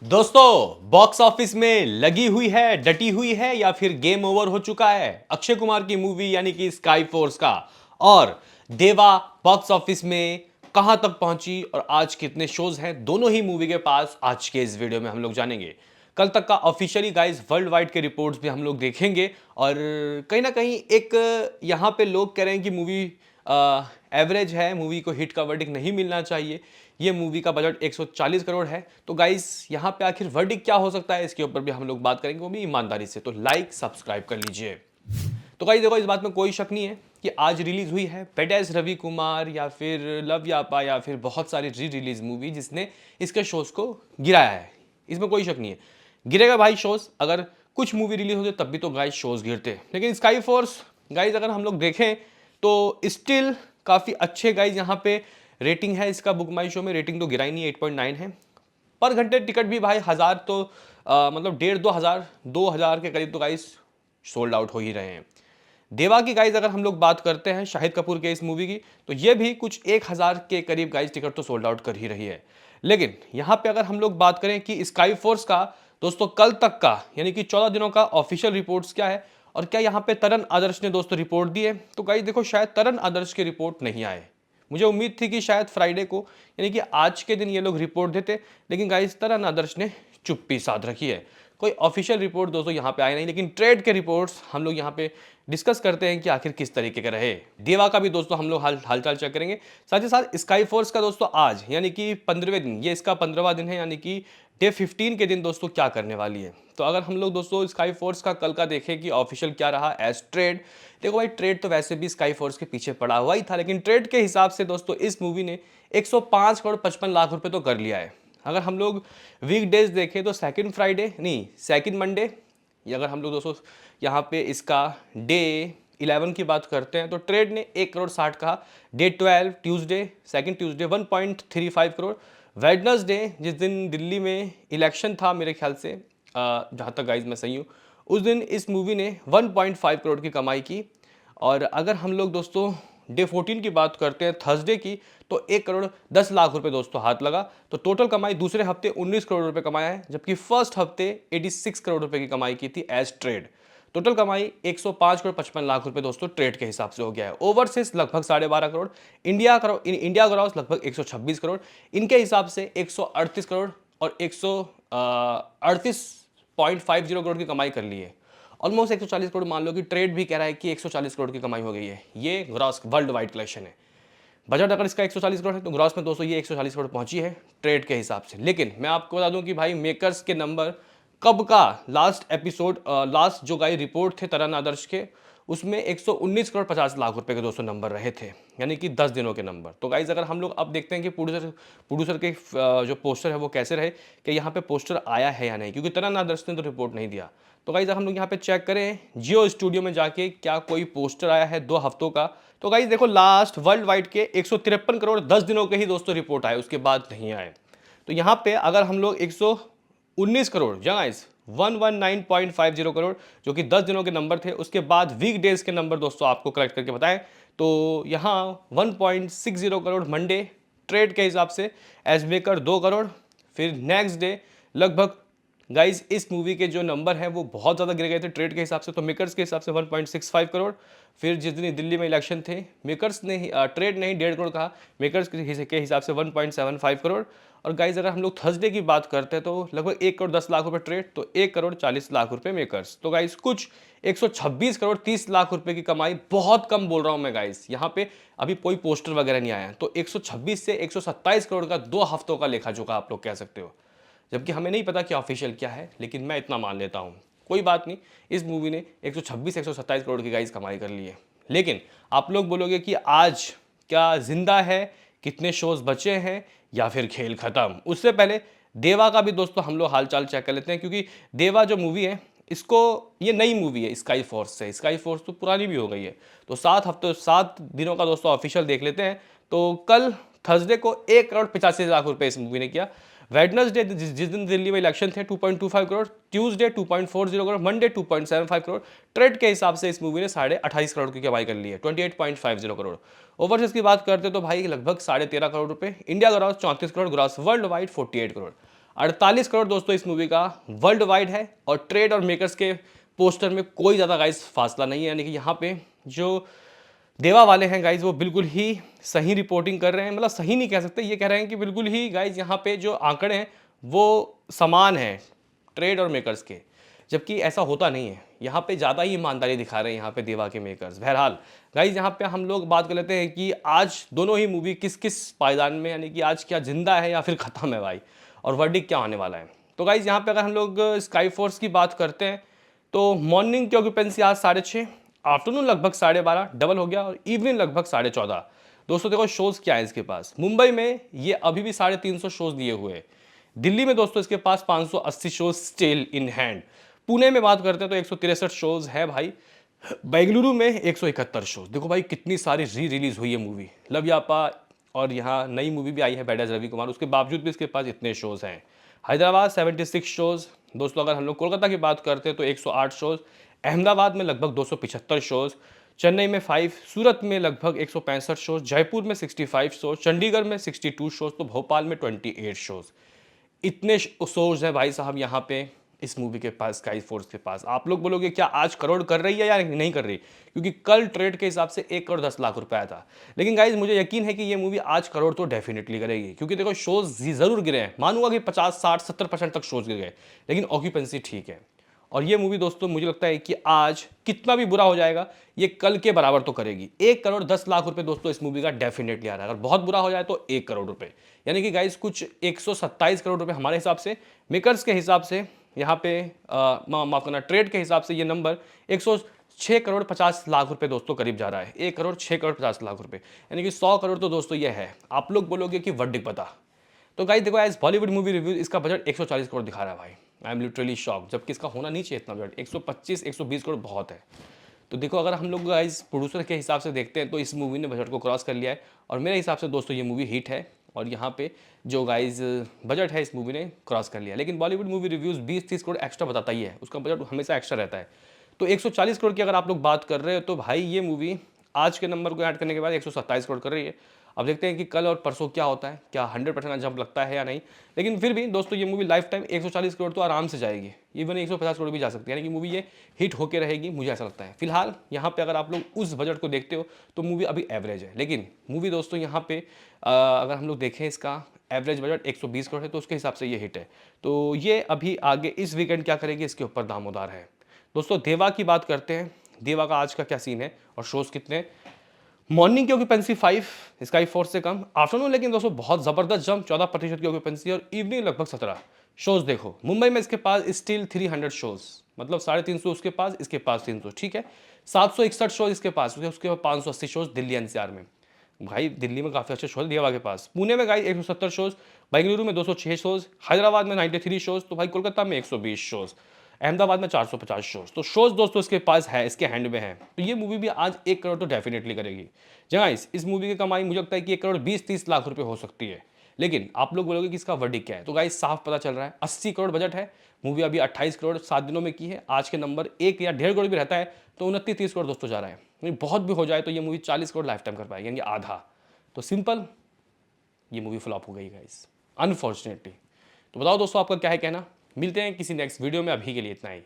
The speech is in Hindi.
दोस्तों, बॉक्स ऑफिस में लगी हुई है, डटी हुई है या फिर गेम ओवर हो चुका है अक्षय कुमार की मूवी यानी कि स्काई फोर्स का। और देवा बॉक्स ऑफिस में कहां तक पहुंची और आज कितने शोज हैं दोनों ही मूवी के पास, आज के इस वीडियो में हम लोग जानेंगे। कल तक का ऑफिशियली गाइस वर्ल्ड वाइड के रिपोर्ट्स भी हम लोग देखेंगे और कहीं ना कहीं एक यहां पे लोग कह रहे हैं कि मूवी एवरेज है, मूवी को हिट का वर्डिक्ट नहीं मिलना चाहिए। ये मूवी का बजट 140 करोड़ है। तो गाइस यहाँ पे आखिर वर्डिक्ट क्या हो सकता है, इसके ऊपर भी हम लोग बात करेंगे, वो भी ईमानदारी से। तो लाइक सब्सक्राइब कर लीजिए। तो गाइस देखो, इस बात में कोई शक नहीं है कि आज रिलीज हुई है बेड एज रवि कुमार या फिर लव यापा या फिर बहुत सारी री रिलीज मूवी जिसने इसके शोज को गिराया है। इसमें कोई शक नहीं है, गिरेगा भाई शोज। अगर कुछ मूवी रिलीज होते तब भी तो गाइस शोज गिरते, लेकिन स्काई फोर्स गाइस अगर हम लोग देखें तो स्टिल काफ़ी अच्छे गाइज यहाँ पे रेटिंग है इसका। बुक माई शो में रेटिंग तो गिरा ही नहीं, 8.9 है। पर घंटे टिकट भी भाई हजार तो मतलब 1,500 2,000 के करीब तो गाइस सोल्ड आउट हो ही रहे हैं। देवा की गाइज अगर हम लोग बात करते हैं शाहिद कपूर के इस मूवी की, तो ये भी कुछ 1,000 के करीब गाइज टिकट तो सोल्ड आउट कर ही रही है। लेकिन यहाँ पे अगर हम लोग बात करें कि स्काई फोर्स का दोस्तों कल तक का यानी कि 14 दिनों का ऑफिशियल रिपोर्ट्स क्या है और क्या यहाँ पे तरन आदर्श ने दोस्तों रिपोर्ट दी है, तो गाइज देखो शायद तरन आदर्श की रिपोर्ट नहीं आए। मुझे उम्मीद थी कि शायद फ्राइडे को यानी कि आज के दिन ये लोग रिपोर्ट देते, लेकिन गाइस तरन आदर्श ने चुप्पी साध रखी है। कोई ऑफिशियल रिपोर्ट दोस्तों यहाँ पे आए नहीं, लेकिन ट्रेड के रिपोर्ट्स हम लोग यहाँ पे डिस्कस करते हैं कि आखिर किस तरीके का रहे। देवा का भी दोस्तों हम लोग हालचाल चेक करेंगे, साथ ही साथ स्काई फोर्स का दोस्तों आज यानी कि 15वें दिन, ये इसका 15वां दिन है यानी कि डे 15 के दिन दोस्तों क्या करने वाली है। तो अगर हम लोग दोस्तों स्काई फोर्स का कल का देखें कि ऑफिशियल क्या रहा एज ट्रेड, देखो भाई ट्रेड तो वैसे भी स्काई फोर्स के पीछे पड़ा हुआ ही था, लेकिन ट्रेड के हिसाब से दोस्तों इस मूवी ने 105 करोड़ 55 लाख रुपए तो कर लिया है। अगर हम लोग वीक डेज देखें तो सेकंड फ्राइडे नहीं सेकंड मंडे, अगर हम लोग दोस्तों यहाँ पे इसका डे 11 की बात करते हैं तो ट्रेड ने 1 करोड़ 60 कहा। Day 12 Tuesday, second Tuesday 1.35 crore. Wednesday जिस दिन दिल्ली में इलेक्शन था मेरे ख्याल से, जहाँ तक गाइज मैं सही हूँ, उस दिन इस मूवी ने 1.5 करोड़ की कमाई की। और अगर हम लोग दोस्तों डे 14 की बात करते हैं थर्सडे की, तो 1 करोड़ 10 लाख रुपए दोस्तों हाथ लगा। तो टोटल कमाई दूसरे हफ्ते 19 करोड़ रुपए कमाया है, जबकि फर्स्ट हफ्ते 86 करोड़ रुपए की कमाई की थी एज ट्रेड। टोटल कमाई 105 करोड़ 55 लाख रुपए दोस्तों ट्रेड के हिसाब से हो गया है। ओवरसीज लगभग 12.5 करोड़, इंडिया ग्रॉस लगभग 126 करोड़, इनके हिसाब से 138 करोड़ और 138.50 करोड़ की कमाई कर ली है। ऑलमोस्ट 140 करोड़, मान लो कि ट्रेड भी कह रहा है कि 140 करोड़ की कमाई हो गई है। ये ग्रॉस वर्ल्ड वाइड कलेक्शन है। बजट अगर इसका 140 करोड़ है तो ग्रॉस में दोस्तों ये 140 करोड़ पहुंची है ट्रेड के हिसाब से। लेकिन मैं आपको बता दूं कि भाई मेकर्स के नंबर कब का, लास्ट एपिसोड लास्ट जो गाई रिपोर्ट थे तरन आदर्श के, उसमें 119 करोड़ 50 लाख रुपए के दोस्तों नंबर रहे थे, यानी कि 10 दिनों के नंबर। तो गाइज अगर हम लोग अब देखते हैं कि प्रोड्यूसर के जो पोस्टर है वो कैसे रहे, कि यहाँ पे पोस्टर आया है या नहीं, क्योंकि तरन आदर्श ने तो रिपोर्ट नहीं दिया। तो गाइज हम लोग यहाँ पे चेक करें जियो स्टूडियो में जाके क्या कोई पोस्टर आया है 2 हफ्तों का, तो गाइज देखो लास्ट वर्ल्ड वाइड के 153 करोड़ 10 दिनों के ही दोस्तों रिपोर्ट आए, उसके बाद नहीं आए। तो यहाँ पे अगर हम लोग 119 करोड़ या गाइज 119.50 करोड़ जो कि 10 दिनों के नंबर थे, उसके बाद वीक डेज के नंबर दोस्तों आपको कलेक्ट करके बताएं, तो यहाँ 1.60 करोड़ मंडे ट्रेड के हिसाब से, एज मेकर 2 करोड़, फिर नेक्स्ट डे लगभग गाइज इस मूवी के जो नंबर हैं वो बहुत ज़्यादा गिर गए थे ट्रेड के हिसाब से, तो मेकर्स के हिसाब से 1.65 करोड़। फिर जिस दिन दिल्ली में इलेक्शन थे मेकर्स ने ट्रेड ने ही 1.5 करोड़ कहा, मेकर्स के हिसाब से 1.75 करोड़। और गाइज अगर हम लोग थर्सडे की बात करते हैं तो लगभग 1 करोड़ 10 लाख रुपए ट्रेड, तो 1 करोड़ 40 लाख रुपए मेकर्स। तो गाइज कुछ 126 करोड़ 30 लाख रुपए की कमाई, बहुत कम बोल रहा हूं मैं गाइज, यहाँ पे अभी कोई पोस्टर वगैरह नहीं आया, तो 126 से 127 करोड़ का 2 हफ्तों का लेखा जोखा आप लोग कह सकते हो। जबकि हमें नहीं पता कि ऑफिशियल क्या है, लेकिन मैं इतना मान लेता हूँ, कोई बात नहीं, इस मूवी ने 126-127 करोड़ की गाइस कमाई कर ली है। लेकिन आप लोग बोलोगे कि आज क्या जिंदा है, कितने शोज बचे हैं या फिर खेल खत्म। उससे पहले देवा का भी दोस्तों हम लोग हालचाल चेक कर लेते हैं, क्योंकि देवा जो मूवी है इसको, ये नई मूवी है स्काई फोर्स से, स्काई फोर्स तो पुरानी भी हो गई है। तो 7 दिनों का दोस्तों ऑफिशियल देख लेते हैं। तो कल थर्सडे को 1 करोड़ 85 लाख रुपए इस मूवी ने किया। वेडनेसडे जिस दिन दिल्ली में इलेक्शन थे 2.25 crore, Tuesday 2.40 crore, Monday 2.75 crore. Trade के हिसाब से इस मूवी ने 28.5 करोड़ की कमाई कर ली है, 28.50 करोड़। ओवरसीज की बात करते तो भाई लगभग 13.5 करोड़ रुपए, India gross 34 crore, gross world wide 48 crore. 48 crore दोस्तों इस मूवी का वर्ल्ड वाइड है, और ट्रेड और मेकर्स के पोस्टर में कोई ज़्यादा गाइस फासला नहीं है, यानी कि यहाँ पे जो देवा वाले हैं गाइज वो बिल्कुल ही सही रिपोर्टिंग कर रहे हैं, मतलब सही नहीं कह सकते, ये कह रहे हैं कि बिल्कुल ही गाइज यहाँ पे जो आंकड़े हैं वो समान हैं ट्रेड और मेकर्स के, जबकि ऐसा होता नहीं है। यहाँ पे ज़्यादा ही ईमानदारी दिखा रहे हैं यहाँ पे देवा के मेकर्स। बहरहाल गाइज यहाँ पे हम लोग बात कर लेते हैं कि आज दोनों ही मूवी किस किस पायदान में, यानी कि आज क्या जिंदा है या फिर ख़त्म है भाई, और वर्डिक क्या होने वाला है। तो गाइज यहाँ पे अगर हम लोग स्काई फोर्स की बात करते हैं तो मॉर्निंग की ऑक्यूपेंसी आज 6:30, आफ्टरनून लगभग 12:30 डबल हो गया, और इवनिंग लगभग 14:30। दोस्तों देखो शोज क्या है इसके पास, मुंबई में ये अभी भी 350 शोज दिए हुए हैं। दिल्ली में दोस्तों इसके पास 580 shows still in hand. Pune में बात करते हैं तो 163 शोज है भाई। बेंगलुरु में 171 शोज। देखो भाई कितनी सारी री रिलीज हुई है मूवी लव यापा, और यहाँ नई मूवी भी आई है बैड एज रवि कुमार, उसके बावजूद भी इसके पास इतने शोज हैं। हैदराबाद 76 शोज। दोस्तों अगर हम लोग कोलकाता की बात करते हैं तो 108 शोज, अहमदाबाद में लगभग 275 शोज, चेन्नई में 5, सूरत में लगभग 165 शोज, जयपुर में 65 शोज, चंडीगढ़ में 62 शोज, तो भोपाल में 28 शोज। इतने शोज हैं भाई साहब यहाँ पे इस मूवी के पास, स्काई फोर्स के पास। आप लोग बोलोगे क्या आज करोड़ कर रही है या नहीं कर रही, क्योंकि कल ट्रेड के हिसाब से 1 करोड़ 10 लाख रुपए आया था। लेकिन गाइज मुझे यकीन है कि ये मूवी आज करोड़ तो डेफिनेटली करेगी, क्योंकि देखो शोज जरूर गिरे हैं, मानूंगा कि 50 60 70% तक शोज गिर गए, लेकिन ऑक्यूपेंसी ठीक है। और ये मूवी दोस्तों मुझे लगता है कि आज कितना भी बुरा हो जाएगा ये कल के बराबर तो करेगी। 1 करोड़ 10 लाख रुपए दोस्तों इस मूवी का डेफिनेटली आ रहा है। अगर बहुत बुरा हो जाए तो 1 करोड़ रुपए, यानी कि गाइस कुछ 127 करोड़ रुपए हमारे हिसाब से, मेकर्स के हिसाब से यहाँ पे माफ करना ट्रेड के हिसाब से ये नंबर 106 करोड़ 50 लाख रुपए दोस्तों करीब जा रहा है। 1 करोड़ 6 करोड़ 50 लाख रुपए, यानी कि 100 करोड़ तो दोस्तों ये है। आप लोग बोलोगे कि वर्डिक बता, तो गाइस देखो एज बॉलीवुड मूवी रिव्यू इसका बजट 140 करोड़ दिखा रहा है भाई। आई एम लिटरली शॉक, जबकि इसका होना नहीं चाहिए इतना बजट। 125 120 करोड़ बहुत है। तो देखो अगर हम लोग गाइस प्रोड्यूसर के हिसाब से देखते हैं तो इस मूवी ने बजट को क्रॉस कर लिया है, और मेरे हिसाब से दोस्तों ये मूवी हिट है, और यहाँ पे जो गाइस बजट है इस मूवी ने क्रॉस कर लिया। लेकिन Bollywood movie reviews 20-30 crore extra बताता ही है, उसका बजट हमेशा एक्स्ट्रा रहता है। तो 140 करोड़ की अगर आप लोग बात कर रहे हो तो भाई ये मूवी आज के नंबर को ऐड करने के बाद 127 करोड़ कर रही है। अब देखते हैं कि कल और परसों क्या होता है, क्या 100% जंप लगता है या नहीं। लेकिन फिर भी दोस्तों ये मूवी लाइफ टाइम 140 करोड़ तो आराम से जाएगी, इवन 150 करोड़ भी जा सकती है, यानी कि मूवी ये हिट होकर रहेगी, मुझे ऐसा लगता है। फिलहाल यहाँ पे अगर आप लोग उस बजट को देखते हो तो मूवी अभी एवरेज है, लेकिन मूवी दोस्तों यहाँ पे अगर हम लोग देखें इसका एवरेज बजट 120 करोड़ है, तो उसके हिसाब से ये हिट है। तो ये अभी आगे इस वीकेंड क्या करेगी इसके ऊपर दामोदार है। दोस्तों देवा की बात करते हैं, देवा का आज का क्या सीन है और शोज कितने। मॉर्निंग की ऑक्यूपेंसी 5, स्काई फोर्स से कम। आफ्टरनून लेकिन दोस्तों बहुत ज़बरदस्त जंप 14% की ऑक्यूपेंसी, और इवनिंग लगभग 17 शोज। देखो मुंबई में इसके पास स्टिल 300 शोज, मतलब 350 उसके पास, इसके पास 300, ठीक है। 761 शोज इसके पास, उसके पास 580 शोज दिल्ली एनसीआर में। भाई दिल्ली में काफ़ी अच्छे शोज देवा के पास। पुणे में गाई 170 शोज, बेंगलुरु में 206 शोज, हैदराबाद में 93 शोज, तो भाई कोलकाता में 120 शोज, अहमदाबाद में 450 शोज। तो शोज दोस्तों इसके पास है, इसके हैंड में है। तो ये मूवी भी आज 1 करोड़ तो डेफिनेटली करेगी। जहाँ इस मूवी की कमाई मुझे लगता है कि 1 करोड़ 20-30 लाख रुपए हो सकती है। लेकिन आप लोग बोलोगे कि इसका वर्डिक क्या है, तो गाइस साफ पता चल रहा है 80 करोड़ बजट है। मूवी अभी 28 करोड़ 7 दिनों में की है। आज के नंबर 1 या 1.5 करोड़ भी रहता है तो 29-30 करोड़ दोस्तों जा रहा है। बहुत भी हो जाए तो ये मूवी 40 करोड़ लाइफ टाइम कर पाएगी, यानी आधा। तो सिंपल ये मूवी फ्लॉप हो गई गाइस, अनफॉर्चुनेटली। तो बताओ दोस्तों आपका क्या है कहना। मिलते हैं किसी नेक्स्ट वीडियो में, अभी के लिए इतना ही।